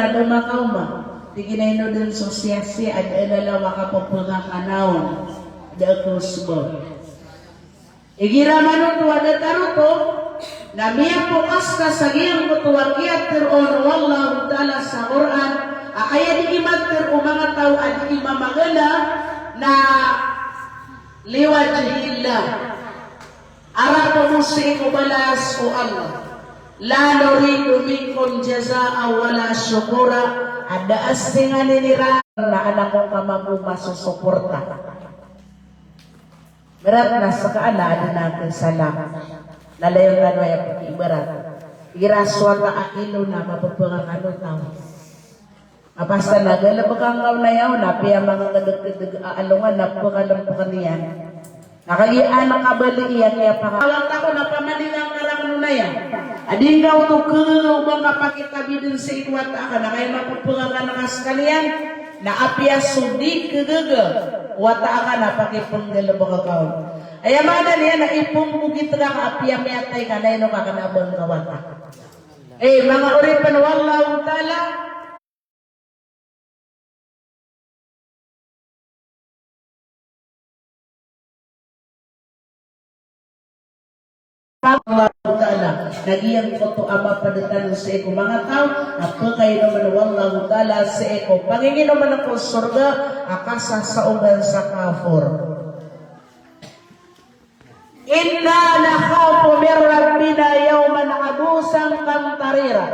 Lumakaw ma, tiginayno din sosyasi at alala makapapulga kanawon da kusbo. Igira manut wada taruto na miya pukas ka sa giyang mutuwakiat tiron wallahu ta'ala sa Quran akaya di imat tir mga tao at imamagana na liwajihillah arapo musik ubalas o Allah la nuridu minkum jazaa wala syukura ada asingan nira na anak kong kamabu masusuporta berat na sa kaana ada natin salam nalayon na doya pag-ibarat iraswata akilo na mapapungang ano tao apasta na gala bagangaw na yaw na piya mga kadag alungan na pagkalampukan niyan nakagian ang kabali iya kaya pakalang ako na pamalingang karang na yan ading daw ito kagawang kapakitabi din sa ikwat ka na kaya mapapungang ka nakas kaniyan na apya sudi kagaga wata ka na pakipanggal bagagaw ay amana niya na ipumugit ka apya mayatay ka na ino kakanabang kawata mga uripan wallahu ta'ala Allah Ta'ala nagiyang koto ama padatan sa eko mga tao apa kayo naman wallahu ta'ala sa eko pangingin naman ako surga akasa sa ugan sa kafur inna nakhafu min rabbina yawman abusan kamtarira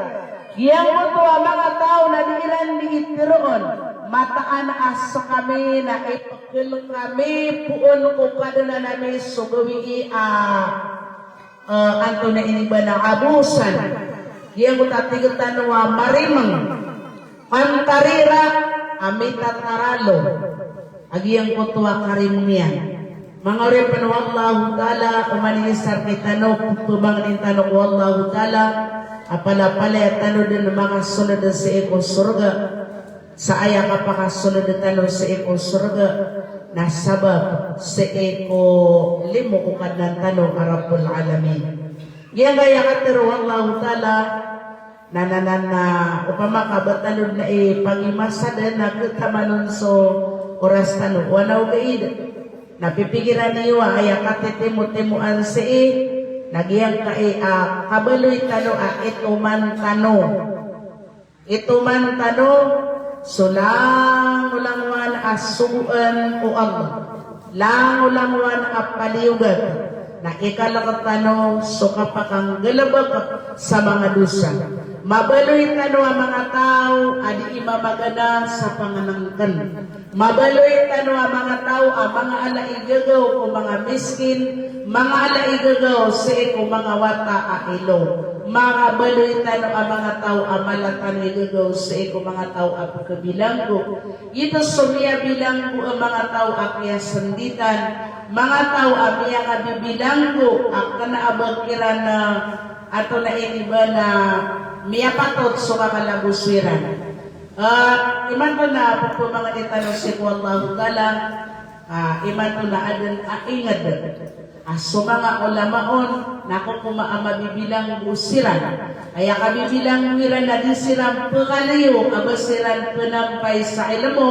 yang koto mga tao na diilan diitiroon mataan aso kami na ipakil kami puon ko kadana namin sugawi anto na iniba na abusan yang utatigatan wa marimang pantarira amita taralo agiyang kutwa karim niya mga uripan wallahu ta'ala umanisar ni tanong tubang ni tanong wallahu ta'ala apalapala at tanong din mga sunod sa eko surga sa aya kapakasunod na tanong sa eko surga na sabab sa eko limo ukad ng tanong Arabul Alamin. Yan gaya katero wallahu ta'ala na upamakabatalod na pangimasada na kitamanon so oras tanong. Wanaw gaid napipigiran niyo aya katitimu-timuan sa nagyang kabaloy tanong ito man tanong so lang ulangwan asuan o Allah lang ulangwan apaliyugan na ikalakatano so kapakang galabag sa mga dusa mabaloy tano ang mga tao adi imamagana sa panganangkan mabaloy tano ang mga tao ang mga alaigagaw o mga miskin mga alaigagaw sa iko mga wata ailo mga baloy tano ang mga tao ang malatan igagaw sa iko mga tao ang pagkabilanggo ito sumya bilanggo ang mga tao ang kaya sanditan mga tao ang iyang abibilanggo ang kanaabagiran na ato na iniba na miyapatot so kakalabusiran. Iman ko na po mga itanong si wallahu ta'ala iman ko na adan ingad so mga ulamaon nako mabibilang busiran kaya kabibilang wiran na disiram pagaliyo abasiran penampay sa ilmo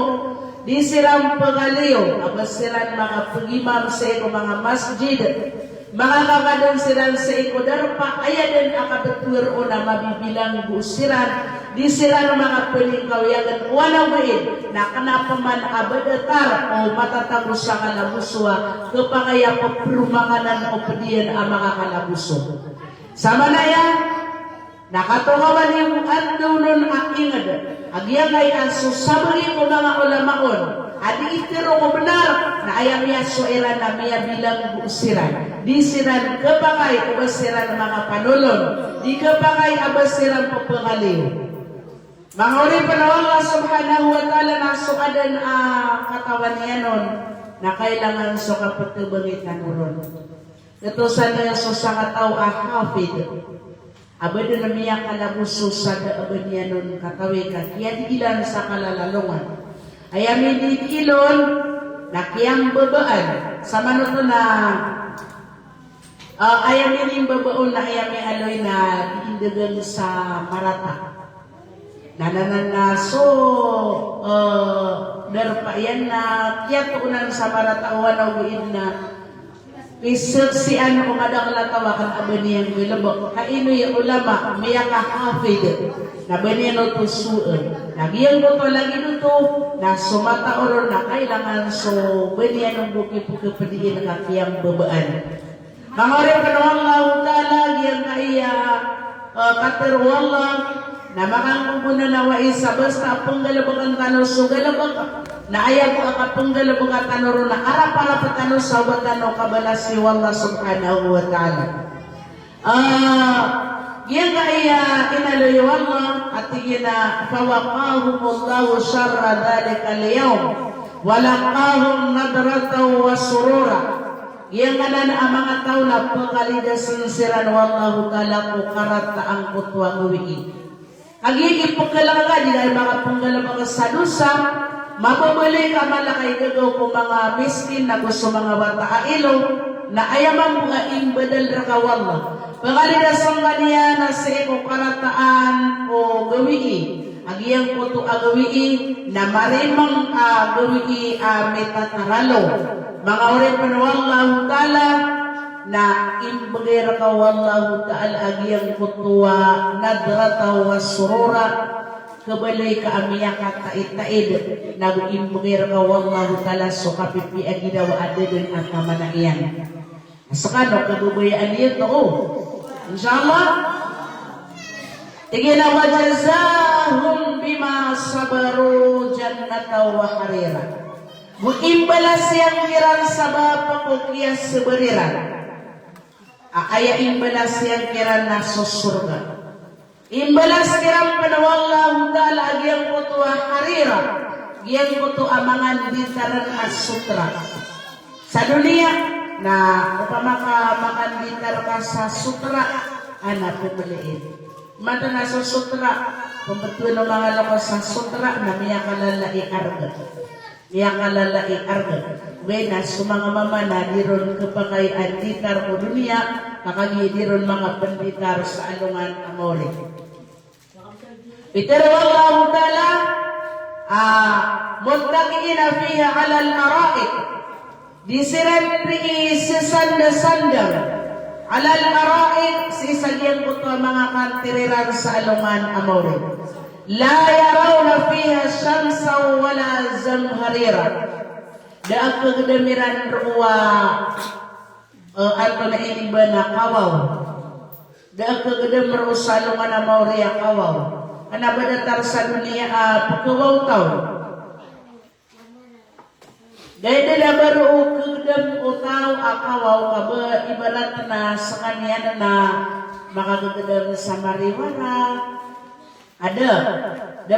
disiram pagaliyo abasiran mga pagimam sa iko mga masjid mga kakadon siran sa ikodarpa ayadan akabetuir o na mabibilang busiran di siran mga peningkawiyagan wala maid na kanapaman abadatar o matatagos sa kalabuswa kapangaya paprumanganan o pediyan ang mga kalabuso sama na yan nakatungawan yung andunon ang ingad agyagay ang susabri ko mga ulamaon adi itiro ko benar na ayam yaso era na miya bilang busiran di siran kapangay abasiran mga panulon di kapangay abasiran papangaliw mga uripan na Allah subhanahu wa ta'ala na sukadan katawan niya nun na kailangan so kapatubangit na nuron ito sa niya so sa kataw hafid abad na miya kalabuso sa abad niya nun katawikan kaya di ilan sa kalalalungan ayamin di ilon nakiyang babaan sa manuto na ayamin yung babaon na ayamin aloy na diindagan sa marata nananaso derpayan na kaya tuunan sa para tawan o na isaksian ko kadang latawakan abaniyang bilabok kaino yung ulama miya ka hafid na baniyan o tusuan nagyang ko to lagi dito na sumata oron na kailangan so baniyan o buki-buki padiin na kakiyang babaan mga orin panawang lautala yung kaya katerwala na makangkukunan na wa isa basta panggalabag ang tanong so galabag na ayaw ko akapanggalabag ang tanong na ara-para patanong sa watano kabalasi wallah subhanahu wa ta'ala yan kaya inaloy wallah at na fawaqahumullahu syarra dhalika al-yawm walaqahum nadrataw wa surura yan kanan ang mga tao na pangalidasan siran wallahu ta'ala kukarat ang kutwa nguwiin agiging pagkalanga di dahil mga panggalabang sa dusa, mababali ka malakay gagaw kung mga miskin na gusto mga bata ilong na ayaman mga imbadal rakawalla. Pagalidasan ka niya na sa iko karataan o gawiin. Agiyang ko ito agawiin na marimang gawiin metataralo. Mga orin panawallahu ta'ala na imbagay ka wallahu ta'ala agiyang kutuwa nadrata wa surura kabalay ka amiya ka tait-taid nag-imbagay ka wallahu ta'ala so kapipi agida wa adadin at kamanayan asakano kagubayaan niya to inshallah tigila wa jazahum bima sabaru jannata wa harira muimbalas yang kiran sabab pokiyas seberiran aya imbalas yang kira nasos surga imbalas kira panawallahu ta'ala agiyang kutu harira giyang kutu amangan dintaran as-sutra sa dunia na upama ka makan dintar ka sa sutra anak pumaliin mata na sa sutra pembetuan ng mga loko sa sutra na miya kalalai arga Wena sumanga mama na diron kapagay anditar o dunia nakaghidiron mga panditar sa alungan amore. Pero wallahu ta'ala muttaqiina fiha 'ala al-ara'ik disiran pri sesanda-sanda 'ala al-ara'ik sisagyan ko to mga kantiriran sa alungan amore. La yarawna fiha syamsa wala zamharira. Daag kagdamiran ruwa ato na iniba na kawaw. Daag kagdam ruwa salungan na mauriya kawaw. Ana ba datar sa dunia pagkawaw tao? Dahil nila baru kagdam utaw akawaw kaba ibarat na sa kanya na makagagdam sa mariwara. Ada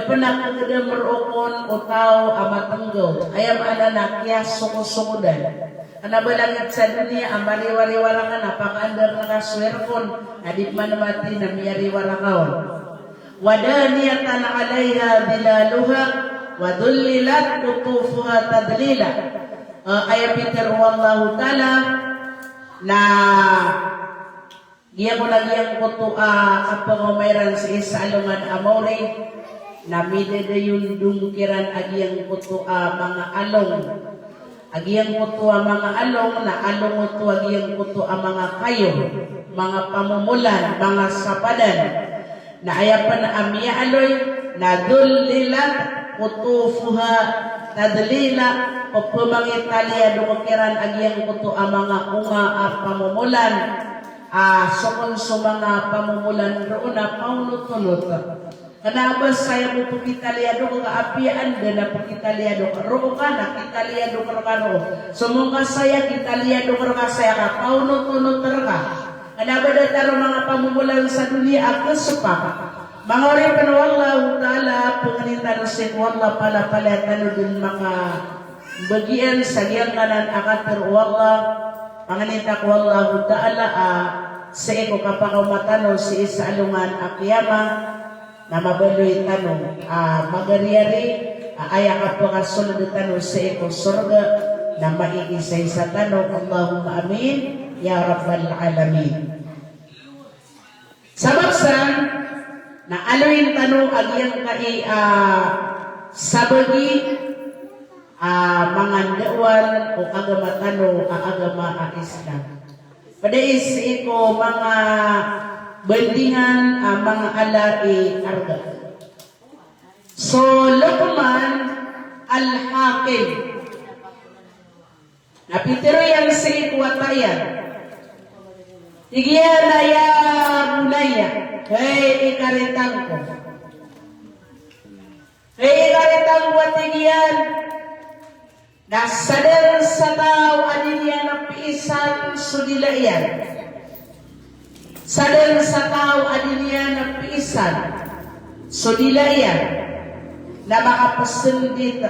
pernah kagada merukun utaw amatenggo ayam ada nakya suku-sukudan ana balangit sa dunia amariwari-warangan apakandar nakaswerkon adip man mati na miyari-warakaon wadaniyatan alaiha bilaluha wadullilat kutufuha tadlila ayat Peter wallahu ta'ala na Giya ko lagi ang kuto kapangumayran sa isalungan amore na midede yung dungkiran agi ang kuto mga along. Agi ang kuto mga along na along kuto agi ang kuto mga kayo, mga pamumulan, mga sapadan. Na ayapan na amiya aloy na dullilat kutufuha tadlila o pumangitalya dungkiran agi ang kuto mga unga pamumulan. Sokon so mga pamumulan roon na paunot-unot. Kanabas saya mo pagkitaliado ka kaapian din na pagkitaliado ka. Roon ka na, kitaliado ka roon. Sumunga saya, kitaliado ka saya ka. Paunot-unot ka. Kanabas na taro mga pamumulan sa dunia, kesepak. Mga orin panawallahu ta'ala, panganitan si wallah pala tano din mga bagian sa giyanganan akater wallah. Panganita ko wallahu ta'ala sa iko kapakamatano si isa alungan akiyama na mabaloy tanong magariyari aya kapakasunod tanong sa iko surga na maikisay sa tanong Allahumma amin ya rabbal alamin. Sabagsan na aloin tano agyang kai sabagi mga dawan o agama tano agama Islam. Pada isi ko mga bandingan mga alai arga. So Luqman al-Hakim napitiro yang si kuwatayan tigiyan na ya bunaya hey ikaritang ko tigiyan nasadar sa tao adilya na piisan sudilayan sadar sa tao adilya na piisan sudilayan na makapasundit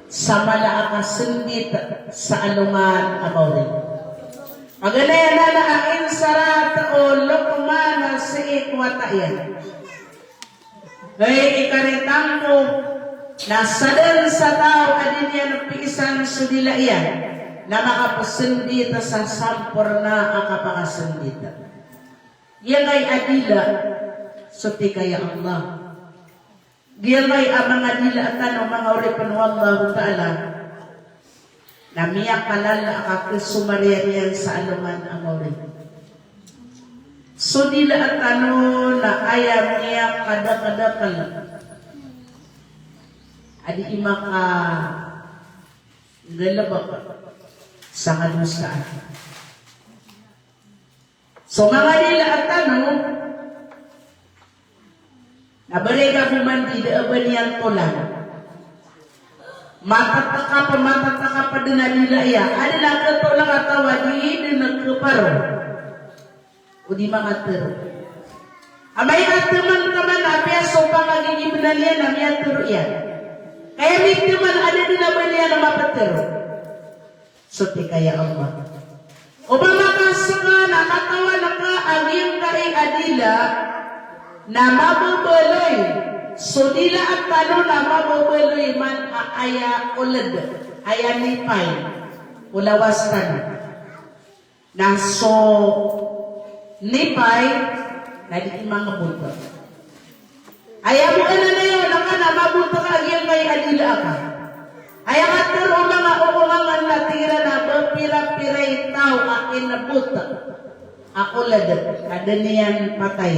sa malaakasundit sa alungan amawin. Maganaya na naain sarat o Luqman sa ikwatayan. Kaya ikaritang mo na sadal sa tao adin yan ang piisan sudilayan na makapasundit sa sampor na akapakasundit. Yan ay adila suti kaya Allah. Giyamay ang mga dila at tanong mga uripan wallahu ta'ala na miyak kalala akakisumariyan sa anuman ang urin. So dila at tanong na ayam miyak kada-kada-kal. Adi imaka galabak sa kanusaan. So mga dila at tanong nabarega kuman di daaban yang tolan. Matataka pa din nila iya. Ada lang katolang atawa di nagkaparo. O di mga tero. Amay ataman kaman apya so pa magiging binalian na miya tero iya. Kaya may man ada din naman niya na mapatero. So ti kaya Allah. O ba makasaka nakatawa na ka aging kai adila na mabubuloy. So dila at tano na mabubuloy man aya ulad, aya nipay, ulawastan. Na so nipay na di mga buto. Aya mo na yun, naka na mabuto ka agyan kay adila ka. Aya ka tero mga uungangan na tira na bapira-piray tao akin na buta. Ako lad, kada niyan patay.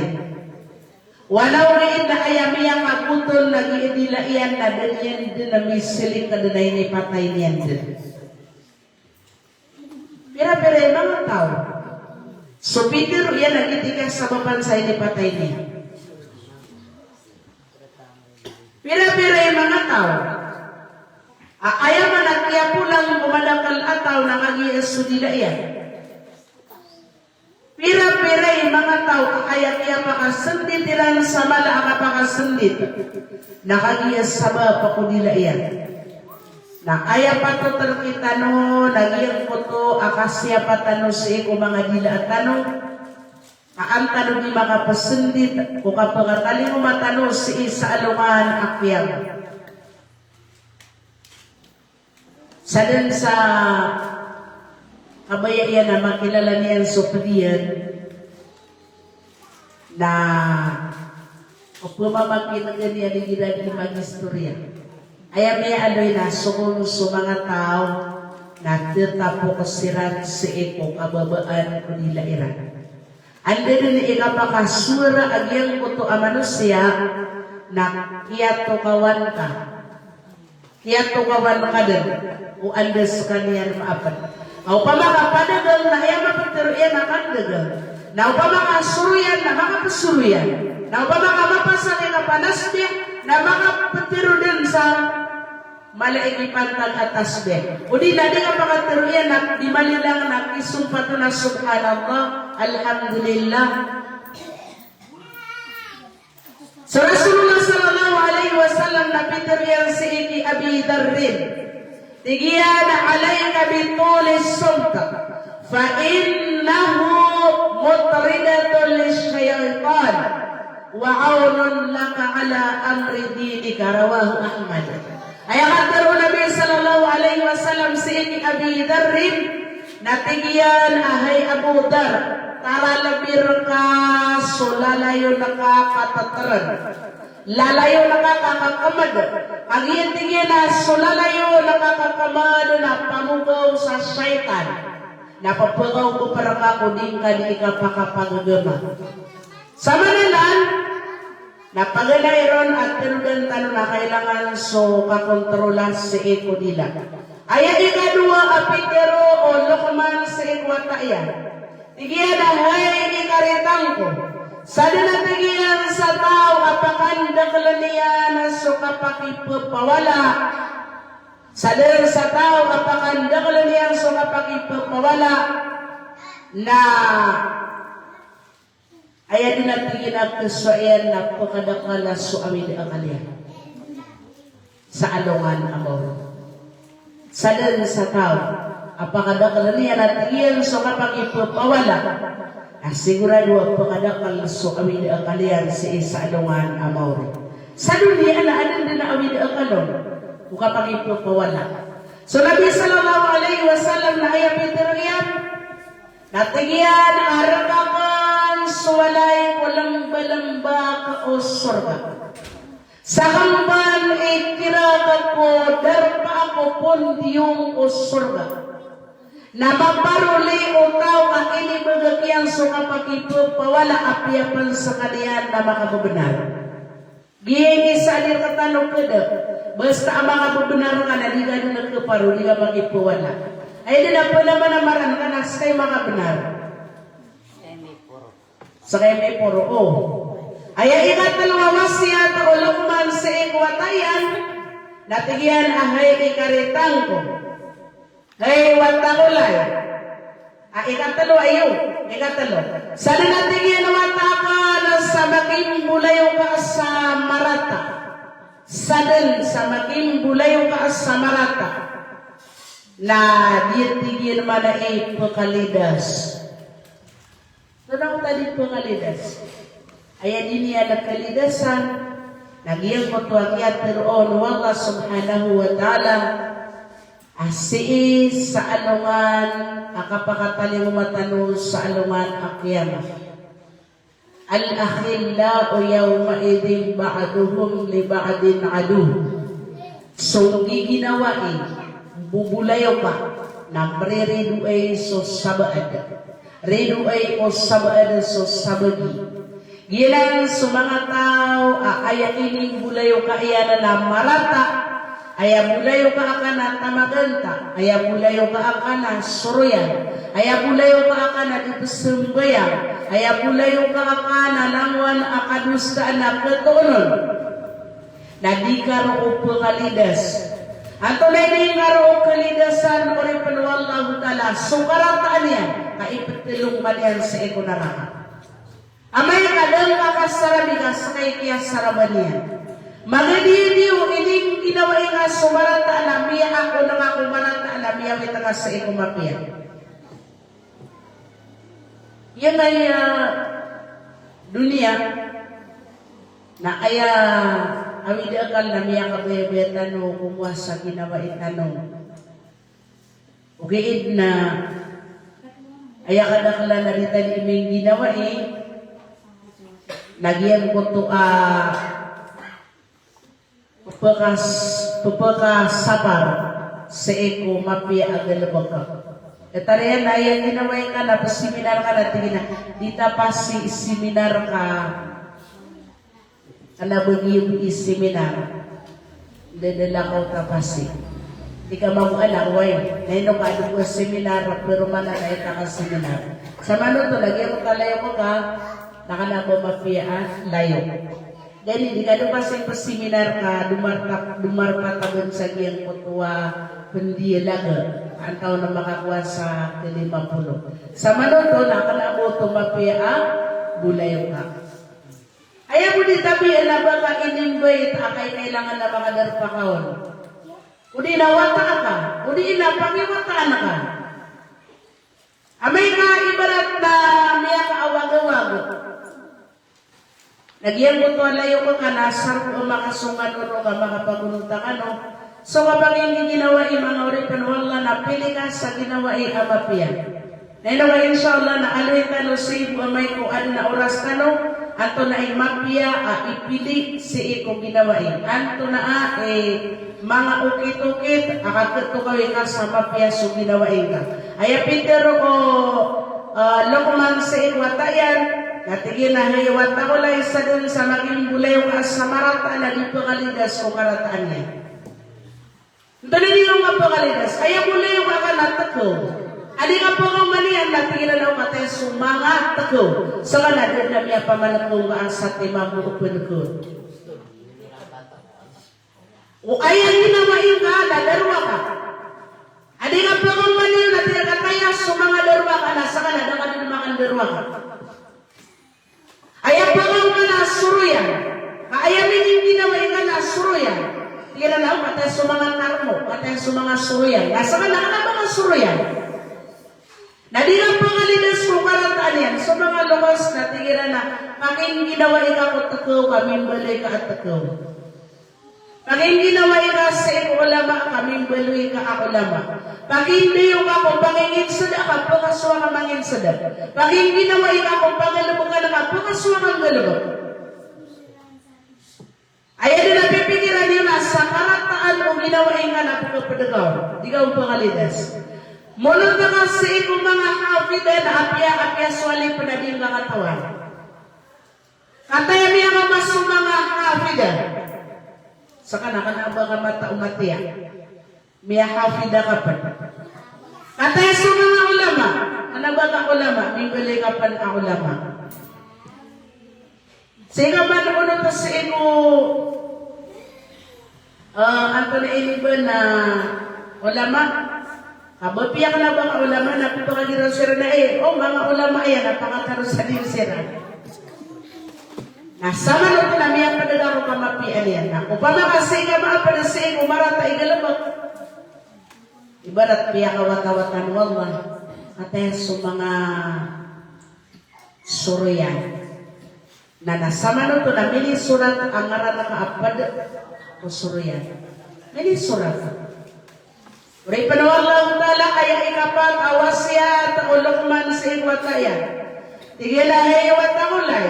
Walau rin na ayamiyang maputol nag-iidila iyan na ganyan din na misiling ka din ay patay niyan din. Pira-pira mga tao. So Peter yan nagitikas sa babansay ni patay niya. Pira-pira mga tao. Ayaw man at kaya pulang bumadakal ataw na nag-iiso nila iyan. Pira-pira mga tao kaya pakasundit ilang sa mala pakasundit nakagiyas sa bapa ko nila iyan na kaya pa to terkita no nagiyang ko to akasya patano si ko mga dila at tano kaantano di mga pasundit o kapag mo matano si isa alungan akyang sa dun sa kabaya yan na makilala niyan supriyan na o pumamakit na ganyan ni ginag ni mag-istorya. Ay may aloy na sukong sa mga tao na titapo kasiran sa iko kababaan ko nila iran. Ando din ikapakasura agyang ko to amanusia na kiyato kawan ka. Kiyato kawan ka din o andes kaniyan maapan. Au pamakapadagol na iya mapagtiruyan na kandagal. Na upamakasuryan na makapasuruyan. Na upamakamapasan na panasbi na makapatiru din sa malaikipantan at asbe. O di na di ka makatiruyan na di malilang na isumpa to na subhanallah, alhamdulillah. So Rasulullah sallallahu alaihi wasallam na pitiryan si Iki Abi Darrin. Tigiyan alayka bitulis sumta fa innahu mutridatun lisyaitan wa aunun laka ala amri dinika rawahu Ahmad. Ayat Nabi sallallahu alaihi wasallam si Abi Darrin na tigiyan ahay Abu Dar tara labir ka, so lalayo na ka katataran. Lalayo na ka kakakamad. Ang iyan na, so lalayo na kakakamad na pamugaw sa syaitan. Napapagaw ko para ka kuning ka di ka pakapagagama. Sa manalan, napaganayron at tinudan tanong na kailangan so kakontrola si eko nila. Aya ikadua apitero o lokaman si ekwataya. Tigiyan ang hay ikaritang ko. Sana na tigiyan sa tao apakanda kalaniyan so kapakipapawala. Sadar sa tao apakanda kalaniyan so kapakipapawala na aya din natigin ang kesuayan na pakadakala so amin ang kaliyan sa alungan amor. Sadar sa tao apakadakala niya natigin so kapakipapawala asigurado apakadakala so amin ang kaliyan sa alungan amor. Sa dunia alaan din na amin ang kalon kung kapakipapawala. So Nabi sallallahu alaihi wasallam na ayapitiriyam natigyan aragakan suwalay walang balamba ka o sorga. Sa kamban ikirakat ko darpa ako pondiyong o sorga. Napaparuli o tao ang inibagakyang so kapakito pawala apiapan sa kaniyan na makababenar. Gini sa alir katanong kada basta ang makababenar ka na di ka na nagkaparo di ka makipuwala. Ay din na po naman amaran ka na sa kayo makabenar. Sa kayo may puro o. Ay ikatalawa wasiyat o lukman sa ikwatayan natigyan ang hay ikaritang ko. Hay watakulay. Ikatalo ayo. Ikatalo. Sana natigyan naman ka na sa making bulayo ka sa marata. Sadal sa making bulayo ka sa marata. Na diyatigyan naman na ipakalidas. Tunang tadi pengalidas. Ayat ini ada kalidasan. Nagyang matuakyat teroon Allah subhanahu wa ta'ala. Asi sa alungan akapakataling matano sa alungan akyama. Al-akhillau yawma idhin ba'duhum li ba'din adu. So giginawain bubulayo ka na preridu ay so sabaad. Redu ay o sabaad so sabagi. Gilang sa mga tao aya ining bulayo ka iya na marata. Aya bulayo ka akana tamaganta. Aya bulayo ka akana suruyan. Aya bulayo ka akana dito sembayang. Aya bulayo ka akana langwan akadusta na ketunon. Na di karo pengalidas. Ato na ini ngaro kalidasan ori penuwallahu ta'ala sukarataan yan kaipetilong kalian sa ikunaraka. Amay kadang kakasarabi ka sa kay kiyasaraban yan. Magadidiw ining ginawa nga sumarataan na miya ako na nga kumarataan na miya wita ka sa ikumapiya. Yan ay dunia na aya awid akal na miya kabebetan o kumuha sa ginawa itanong. Ugiid na aya kadakala na ritan iming ginawa nagyan ko to pupaka sapar sa eko mapia agalabaka. Etarian na yan ginawa ka na pasiminar ka na tingin na dita pa si seminar ka anabagiyong isiminar dadala ko tapasi di ka mag-anak way naino ka ano ko seminar pero mananay ka ka seminar sa mano to lagi mo kalayo mo ka nakanabo mafia layo gani di ka doon pa seminar ka dumarpatagon sa giyang kutuwa kundi laga antaw na makakuha sa 50 sa mano to nakanabo to mafia bulayo ka. Ayaw mo di tabi na baka inimbay akay kailangan na mga darpakaon. Udi na wata ka. Udi na pangiwataan ka. Amay ka ibarat na miya ka awag-awag. Nagyan mo to alayo ko ka nasar ko makasungan o ka makapagununta ka no. So kapag hindi ginawa mga uripan wala na pili ka sa ginawa amapyan. Nainawa inshallah na aloy tano si may kuan na oras tano ato na mapya ipili si iko ginawain. Anto na mga ukit-ukit akato kawin ka sa mapya so ginawain ka. Aya Pedro ko Lokman sa ikwatayan natigin na hiwata ko lang isa dun sa maging bulay ka sa marata na di pangaligas o karataan niya. Dali niyo nga pangaligas. Kaya bulay ka ka natako. Adi nga po ang manian natigin na matay sumangat tako. Sa kanadad na miya pamalakong ang sa timang bukupin ko. O ayan ginawain ka, nadarwa ka. Adi nga po ang manian natigin na kaya sumanga darwa ka na sa kanadad ka din mga darwa ka. Ayan po ang manasuruyan. Kaayamin yung ginawain ka na suruyan. Tignan na matay sumanga karmo, matay sumanga suruyan. Nasa kanadad ka mga suruyan. Nadilang pangalinas ko karataan yan. So mga lumas na tigiran na paking ginawa ika ko takaw, kaming balay ka at takaw. Paking ginawa ika sa iko ulama, kaming balay ka ako lama. Paking diyo ka kung pangingin sada ka, pakaswa ka mangin sada. Paking ginawa ika kung pangalubog ka na ka, pakaswa kang galubog. Ayan din napipigiran yun na sa karataan o ginawa ika na pagkapadagaw. Di ka ang pangalinas. Mulong na kasi kung mga hafida na apya-apya swali panading katawan. Kataya niya ka mas mga hafida. Sa kanaka ba ka mata umatiya? Miya hafida ka pa. Kataya sa mga ulama. Ano ba ka ulama? Minguli ka pa na ulama. Sige ba na uno pa sa ino anto na ini ba na ulama? Abapiya ka na bang ulama na pipakagiraw sila na mga ulama yan, napakataro sa din sila. Nasama na ito na miyan padala ko kamapian yan. Ako pa makasay ka maapanasay, umarata igalabak. Ibarat piya kawat-awatan wallah. Atay sa mga suruyan. Na nasama na ito na mini surat ang ngaran na kaapad o suruyan. Mini surat. Uray panawallahu ta'ala kaya ikapat awasya taulokman sa iwataya. Tigilahay watangulay.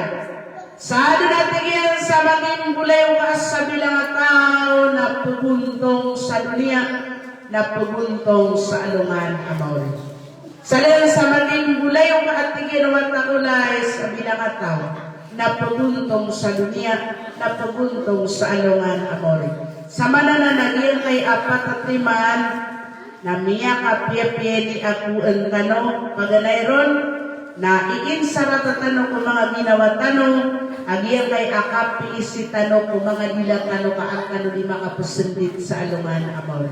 Saan na tigil sa maging bulay waas sa bilang tao na puguntong sa dunia, na puguntong sa alungan amaw. Salil sa maging bulay at tigil watangulay sa bilang tao na puguntong sa dunia, na puguntong sa alungan amaw. Sa manana naging kay apat at liman na miya kapya-pya ni ako ang tanong paganayron na iinsara tatano ko mga ginawa tanong agiyang kay akapi isi tanong ko mga dila tanong kaang tanong di makapusundit sa alungan amaw.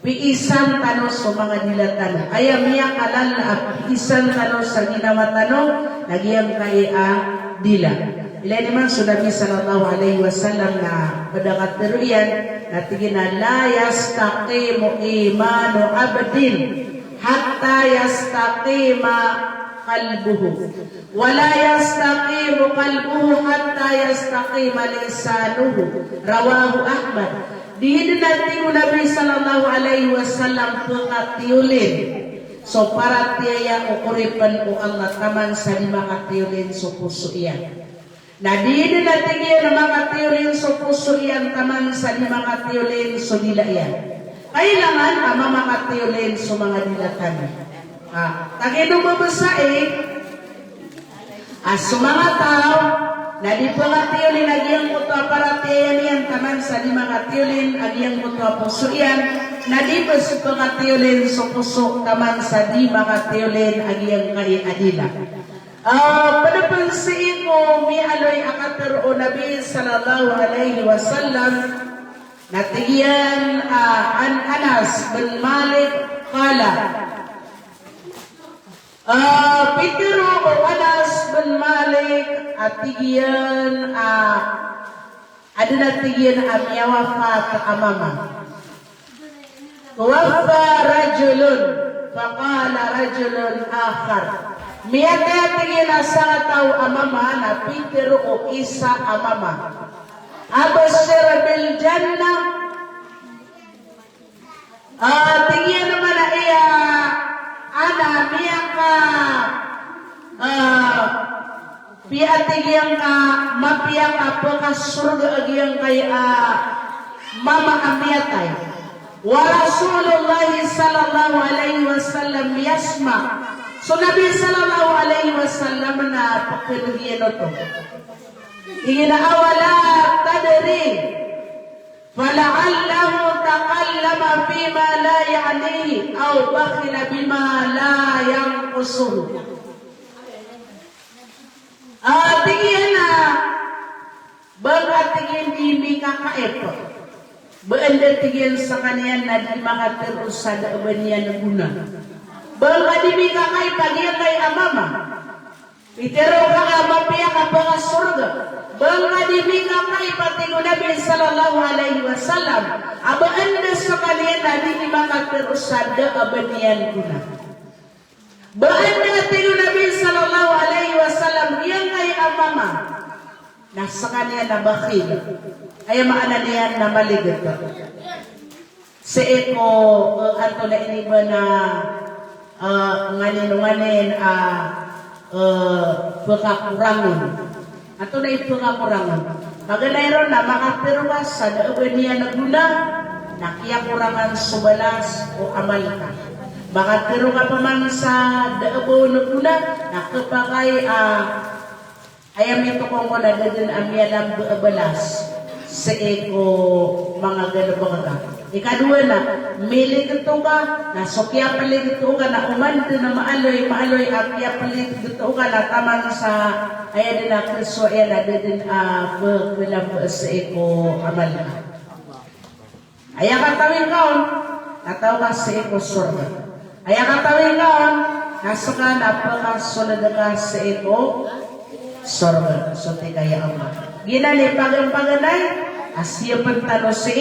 Piisan tanong sa mga dila tanong. Kaya miya kalal na piisan tanong sa ginawa tanong agiyang kay dila. Ilay naman so Nabi sallallahu alaihi wasallam na padakat teruyan na tigina la yastaqimu imanu abdin hatta yastaqima qalbuhu wala yastaqimu qalbuhu hatta yastaqima lisanuhu rawahu Ahmad. Dihin natin Nabi sallallahu alaihi wasallam pangatiulin so para tiaya ukuripan ko ang nataman sa lima katiulin so puso iyan. Na di natin yan ang mga tiulin so puso yan taman sa di mga tiulin so dila yan. Kailangan ang mga tiulin so mga dilatan. Taginong mabasa so mga tao na di po nga tiulin agiyang kuto para tiyan yan taman sa di mga tiulin agiyang kuto puso yan. Na di po sa mga tiulin so puso taman sa di mga tiulin agiyang kay adila. Panapansin ko, mi aloy akatero Nabi sallallahu alaihi wasallam natigiyan an Anas bin Malik kala Pitero o Anas bin Malik atigiyan ada natigiyan amya wafat amama wafa rajulun faqala rajulun akhar. Miyata tingin na sa tao amama na Peter o isa amama. Abashir bil jannah. Tingin naman na iya ana miyaka piatigiyang ka mapiya ka pagka surga agiyang kay mama amiyatay. Wa Rasulullah sallallahu alaihi wasallam yasma. So Nabi sallallahu alaihi wasallam na pakirgiyan ito. Awala tadri fala'allahu taqallama bima la ya'nihi aw bakhila bima la yanqusuhu. Tingin na tingin di kakaep beender tingin sa kanian na di makaterusad abanian na guna di kakaep pagian kay amama itero ka mapiya ka pa surga di kakaep patingo Nabi sallallahu alaihi wasallam abaanda sa kanian na di makaterusad abanian guna Baanda tingin Nabi sallallahu alaihi wasallam yang kay amama nasa kanya na bakhil ay maana niya na maligid si eko ato na iniba na nganin pagkakurangon ato na ipagkakurangon maganayron na makapirwas sa daaban niya na guna nakiyakurangan subalas o amal ka baka pero ka pa man sa daabo na guna nakapakay ayam ito kong na dadun amyalang balas sa eko mga ganabaga. Ikadua na, milig ito ka, nasokya palig ito ka, na umando na maaloy, akya palig ito ka, na tamang sa ayan din na kriso, ayan na dadun pagpilang sa eko amal ka. Ayan katawin kaon, nataw ka sa eko surga. Ayan katawin kaon, nasa ka napakasunod ka sa eko surga. So, kaya Allah. Ginani pagang-paganay, asya pantano si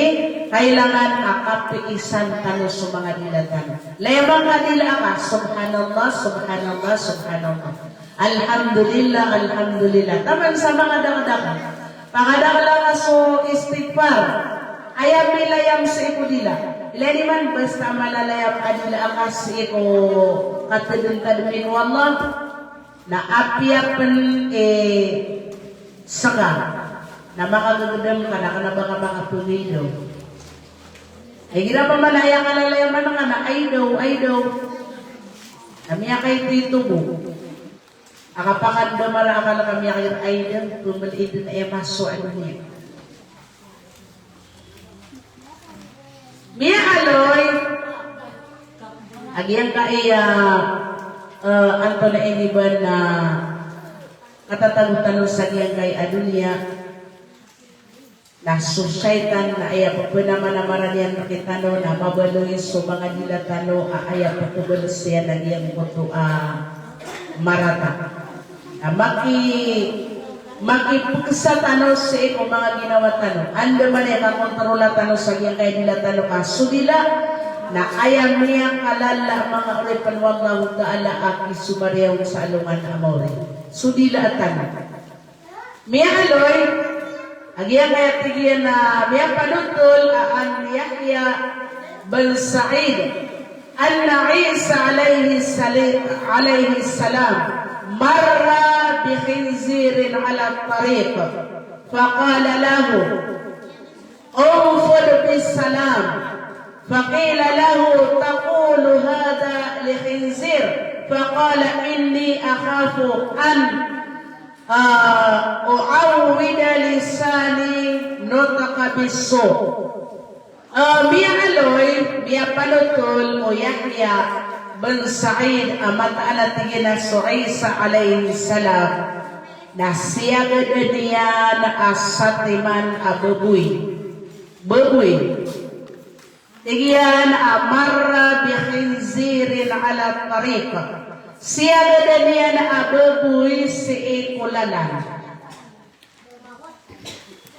kailangan akapiisan tano sa mga dilatan. Lemang kanila ka, subhanallah, subhanallah, subhanallah. Alhamdulillah, alhamdulillah. Taman sa mga dangdagan. Pangadakala ka so istighfar. Ayam nilayam sa iko dila. Ilani man basta malalayam kanila akas iko katadun-tadun wallah na apiapan saka na makagagandam ka na baka tulido. Ay gira pa malaya ka lalayaman nga na ay daw. Kamiya kay tito mo. Akapakanda mara akala kamiya kay ay daw. Tumaliit na maso ano niya. Miya aloy. Agyan ka anto na iniban na katatagutano sa giyang kay adunya na susyaitan na aya pagpanaman na maranian makitano na mabaloy so mga dilatano aya pagpubal siya na giyang puto marata na makipagsa-tano sa iko mga ginawa tano ando man ay makontrola tano sa giyang kay dilatano ka sudila na ayam niya kalala mga ulit panwag ta'ala aki sumariyaw sa alungan na amore. Sudila at tanong. Miya aloy, agyan kaya tigyan na miya panutol an Yahya bin Sa'id anna Isa alayhi salam marra bi khinzirin ala tariq faqala lahu انفر بالسلام فقيل له تقول هذا لخنزير فقال إني أخاف أن أعود لساني نطق بالسوء Biya aloy, biya palutol o Yahya bin Sa'id amat alatigin na Isa alayhi salam na siya gada niya na asatiman ababuy. Tigiyan amarra bi khinzirin ala tariqa. Siya gada niya na ababuy si ikulalan.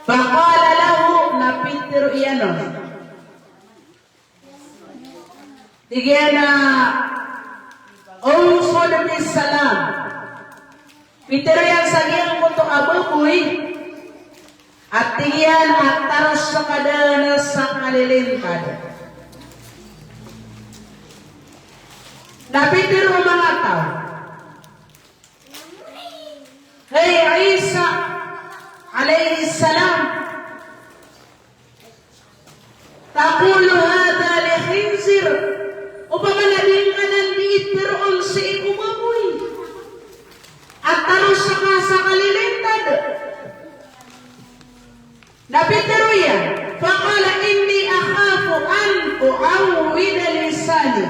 Faqala lahu napitiru iyanon. Tigiyan na unfod bis salam. Pitiro yan sa iyang kuto ababuy. At tigiyan at taros sa kadana sa kalilintad. Napitiro mga tao. Hey Isa alaihi salam, taqulu hadha li khinzir, upama nabing kanan diitirol si iku baboy at tarus sa kalilintad. Nabi teruya, faqala inni akhafu an uawwida lisani.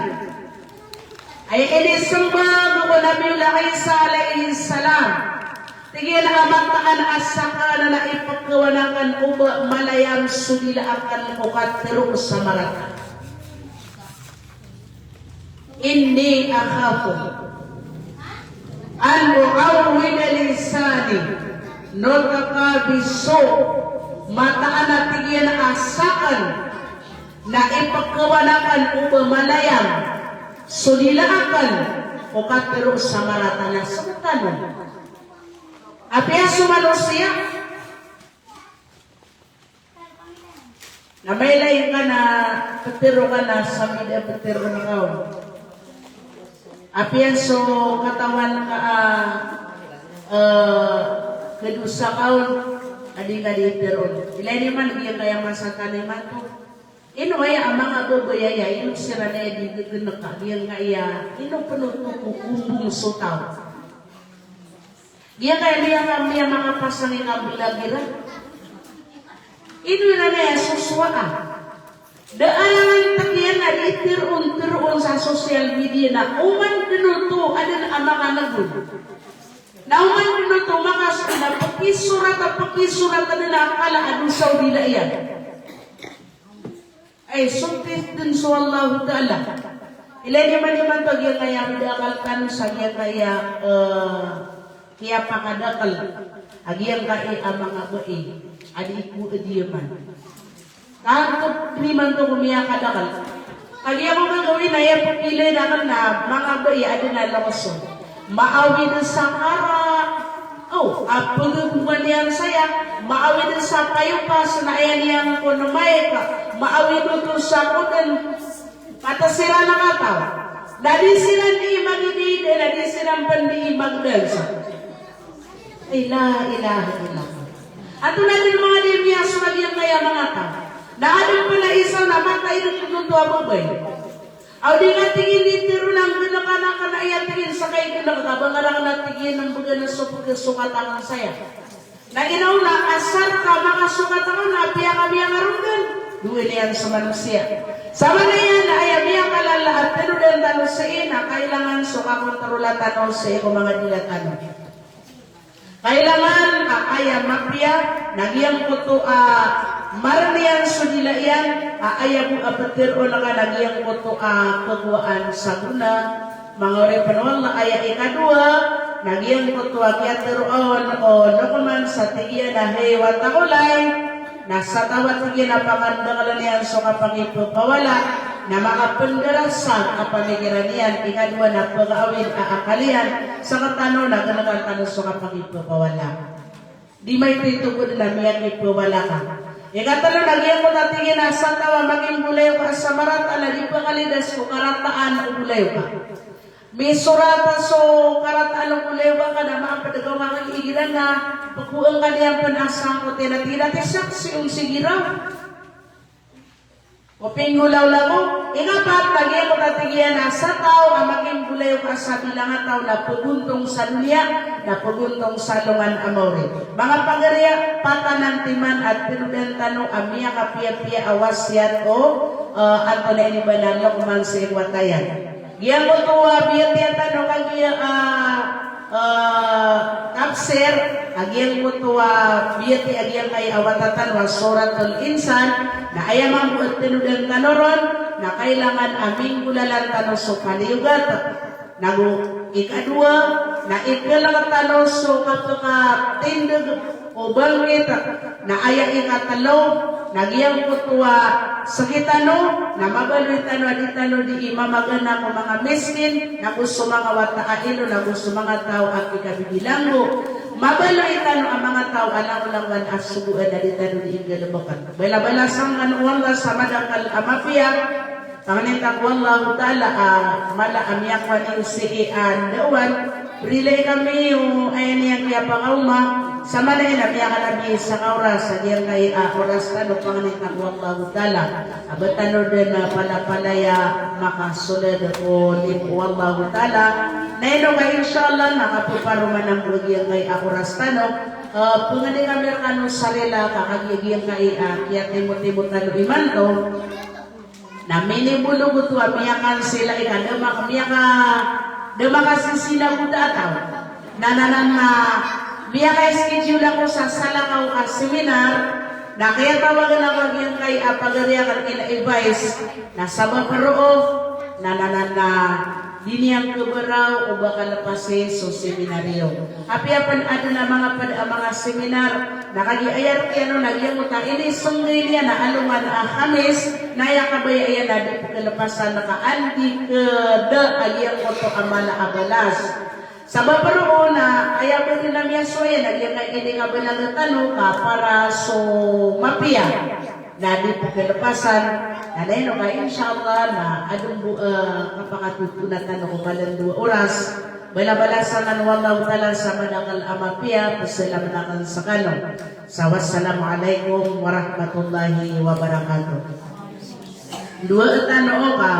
Ay ini sembah ko Nabiullah Isa alaihi salam. Tingin amataan asaka na ipagkawanakan uba malayang sudila akan ukat terus sa marata. Inni akhafu an uawwida lisani notakabiso mataan na tingin asakan na ipagkawanakan uba malayang sudila akan ukat terus sa marata na sumutanon. Apiaso manusia na may lain ka na petiro ka na sa media petiro na kaon. Apiaso katawan ka kedusa kaon adi nga di petiro. Ilay naman iya kaya masakani man to. Ino ay ang mga babayaya ino sira na di gagana iya nga iya ino penutup kumbung sutaw. Dia kaya dia mga pasangin ang bilagira. Ino na na suswaan. Daan takiyan na itirun sa social media na uman dinuto adan ang mga nagod. Na uman dinuto mga sila pakisurat na akala adun Saudi na iyan. Ay sumpit din so Allah Ta'ala. Ilay naman pag yung kaya midakalkan sa iya kaya kaya pakadakal agiang kai ang mga bae adi ku ediyaman kahit kriman to kumiya kadakal kaya mo magawin na yan pagpilay naman na mga bae adi na lakoson maawi na sa kara pagkukuman niyang saya maawi na sa payupas na ayan niyang kunumay ka maawi na to sa kudan patasira na kataw dadi silang di magibide dadi silang pandi magdansa. La ilaha illallah. Ato natin mga dimiyas magiyang kaya mga ta. Naadang pala isa na matay na tutuntua babay. Aw di nga tingin nitiro ng ginakana na iya tingin sa kay ginakabang nga na tingin ng baga na sukatan ng saya. Na inauna, asar ka mga sukatan na apiya kami ang arungan. Duwi niyan sa manusia. Sama na yan na ayabiya kalala at pero din tanong sa ina, kailangan sukakong tarulatan o sa iyo mga dilatan. Kailangan aya mapya nagyang puto marnian sudilaian aya bu apetir o nga nagyang puto pagwaan sa guna mga repanol na aya ikadua nagyang puto kiateroon o nakuman sa tiya na hewa takulay nasa tawat tiya na pangandangalan niyan so kapag ipapawala na mga pendarasan kapaligiran niyan ikadua na pag-awin aakalian sa katano na ganagal tanong so kapag ipapawala. Di may titugod na miyan ipawala ka. Ikatalo nagyan ko natingin na sa tawa maging bulayo ka sa marat ala di pangalidas ko karataan o bulayo ka. May surata so karataan o bulayo ka na mga padagaw mga igiran na pagkuang kaniyang panasang ko tinatira saksi yung sigiraw. O pinggulaw lang mo, ingapat, lagi ko natigyan na sa tao, ang maging bulayo ka sa bilang tao na puguntong sa dunia, na puguntong sa lungan amore. Mga pagariya, patanan timan at pinudentano, amiya kapia-pia awas yan o ato na inibanalok man sa iwatayan. Giyang ko tuwa, biya-tiya tanong kagiya kapser, agiyang ko tuwa, biyati agiyang kay awatatan wa suratul insan, na ayamang buat tinudang tanoron na kailangan aming gulalan tano so paliyugat nagu ikadua na ikalang tano so kapaka tindag o bangit na aya ikatalo nagyang kutuwa sakitano na mabalwitano aditano di imamagana ko mga miskin na gusto mga watailo na gusto mga tao at ikabibilanggo mabaloitan ang mga tao alang-ulangan at subuan na ditano di ingalabakan. Bala-balasang anuwang sa madakal amapia, panganitang wallahu ta'ala mala amyakwan yung siian dawan, relay kami yung ayan yang kaya pangauma. Sama na yun, kaya ka nabi sa kauras, sa diyang kay oras tanong pangalit ng Wallahu Ta'ala. Abatano din na palapalaya makasulad o lim Wallahu Ta'ala. Na yun kay inshallah, nakapuparuman ng bugyang kay oras tanong. Pungaling Amerikano sarila, kakagigiyang kay kaya timot-timot na lumimanto. Na minibulog ito, miyakan sila ikan, Dumakasi sila buta ataw. Nananan na biya kay schedule ako sa Salangaw seminar na kaya tawagan ako yung kay pagariya kan kila advice na sabang paroof nananan na diniyang kubaraw o baka lapase so seminaryo. Happy apan ano na mga seminar nakagiayar kaya no nagyang utang ini sunggay niya na aluman Hamis naya kabay ayan na di po kalapasan nakaanti ke da ayang oto amala abalas. Sa baparoon na ayaw ko din namin soya nagyang kay ini nga balang tanong ka para so mapiya na di po kalapasan na dahil no kay inshallah na adong kapakatutunatan ko balang 2 oras balabalasan ng Wallahu Ta'ala sa manakal amapia pasalamanakal sa kanong sa wassalamualaikum warahmatullahi wabarakatuh. Dua tanong ka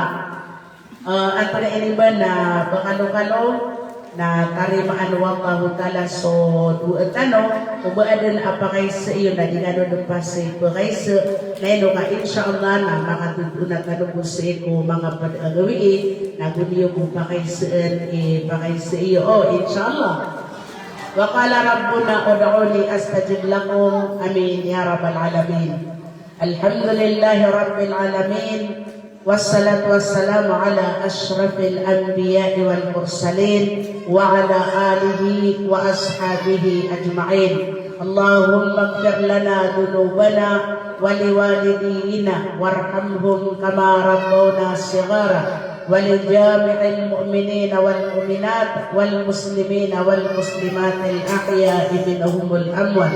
at para iniba na bakalo-kalo na tarimaan Wallahu Ta'ala so dua tanong ubaadan apakay sa iyo na di gano dupasay pakay sa na ka inshallah na makatutunan kanong sa ko mga pag-agawi na guniyo kung pakay sa iyo inshallah wa qala rabbuna ud'uni astajib lakum amin ya rabbal alamin alhamdulillahi rabbil alamin wassalatu wassalamu ala ashrafil anbiya'i wal mursalin wa ala alihi wa ashabihi ajma'in. Allahumma ighfir lana dhunubana wa liwalidina warhamhum kama rabbawna shighara wa lijami'il mu'minina wal mu'minat wal muslimina wal muslimatil ahya'i minhumul amwat.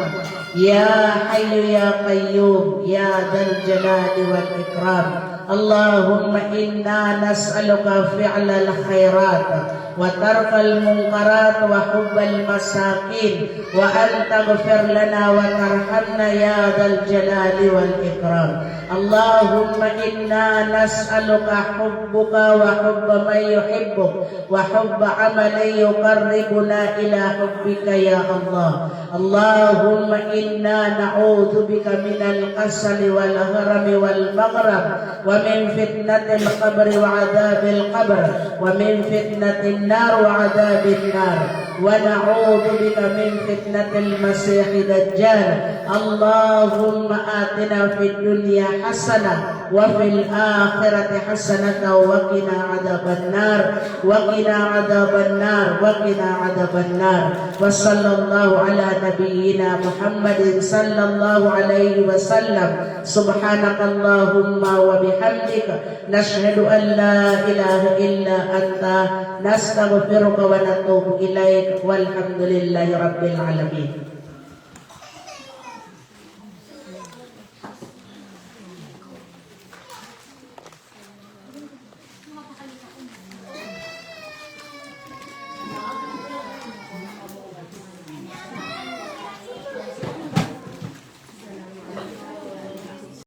Ya hayyu ya qayyum ya dzal jalali wal ikram. اللهم إنا نسألك فعل الخيرات وترك المنكرات وحب المساكين وأن تغفر لنا وترحمنا يا ذا الجلال والإكرام. اللهم إنا نسألك حبك وحب من يحبك وحب عمل يقربنا إلى حبك يا الله. اللهم إنا نعوذ بك من الكسل والهرم والمغرب ومن فتنة القبر وعذاب القبر ومن فتنة النار وعذاب النار ونعوذ بك من فتنة المسيح الدجال. اللهم آتنا في الدنيا حسنة وفي الآخرة حسنة وقنا عذاب النار وقنا عذاب النار وقنا عذاب النار. وصلى الله على نبينا محمد صلى الله عليه وسلم. سبحانك اللهم وبحمدك نشهد أن لا إله إلا أنت نستغفرك ونتوب إليك والحمد لله رب العالمين.